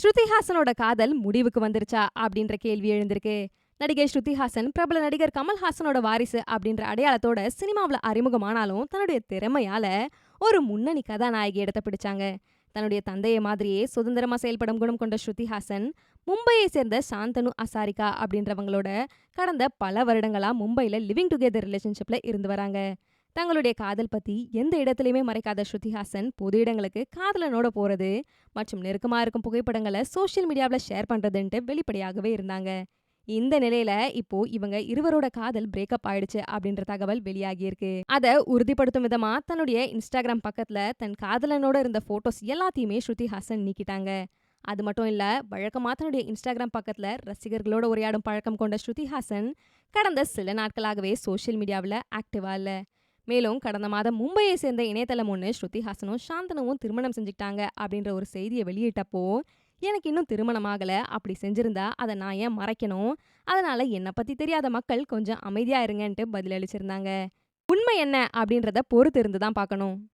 ஸ்ருதிஹாசனோட காதல் முடிவுக்கு வந்துருச்சா அப்படின்ற கேள்வி எழுந்திருக்கு. நடிகை ஸ்ருதிஹாசன் பிரபல நடிகர் கமல்ஹாசனோட வாரிசு அப்படின்ற அடையாளத்தோட சினிமாவுல அறிமுகமானாலும் தன்னுடைய திறமையால ஒரு முன்னணி கதாநாயகி இடத்தை பிடிச்சாங்க. தன்னுடைய தந்தையை மாதிரியே சுதந்திரமா செயல்படும் குணம் கொண்ட ஸ்ருதிஹாசன் மும்பையை சேர்ந்த சாந்தனு அசாரிகா அப்படின்றவங்களோட கடந்த பல வருடங்களா மும்பைல லிவிங் டுகெதர் ரிலேஷன்ஷிப்ல இருந்து வராங்க. தங்களுடைய காதல் பத்தி எந்த இடத்துலயுமே மறைக்காத ஸ்ருதிஹாசன் பொது இடங்களுக்கு காதலனோட போறது மற்றும் நெருக்கமா இருக்கும் புகைப்படங்களை சோஷியல் மீடியாவில் ஷேர் பண்றதுன்ட்டு வெளிப்படையாகவே இருந்தாங்க. இந்த நிலையில இப்போ இவங்க இருவரோட காதல் பிரேக்கப் ஆயிடுச்சு அப்படின்ற தகவல் வெளியாகி இருக்கு. அதை உறுதிப்படுத்தும் விதமா தன்னுடைய இன்ஸ்டாகிராம் பக்கத்துல தன் காதலனோட இருந்த போட்டோஸ் எல்லாத்தையுமே ஸ்ருதிஹாசன் நீக்கிட்டாங்க. அது மட்டும் இல்ல, வழக்கமா தன்னுடைய இன்ஸ்டாகிராம் பக்கத்துல ரசிகர்களோட உரையாடும் பழக்கம் கொண்ட ஸ்ருதிஹாசன் கடந்த சில நாட்களாகவே சோஷியல் மீடியாவில் ஆக்டிவா இல்ல. மேலும் கடந்த மாதம் மும்பையை சேர்ந்த இணையதளம் ஒன்று ஸ்ருதிஹாசனும் சாந்தனுவும் திருமணம் செஞ்சுக்கிட்டாங்க அப்படின்ற ஒரு செய்தியை வெளியிட்டப்போ, எனக்கு இன்னும் திருமணம் ஆகல, அப்படி செஞ்சிருந்தா அதை நான் ஏன் மறைக்கணும், அதனால என்னை பத்தி தெரியாத மக்கள் கொஞ்சம் அமைதியா இருங்கன்ட்டு பதிலளிச்சிருந்தாங்க. உண்மை என்ன அப்படின்றத பொறுத்து இருந்து தான் பார்க்கணும்.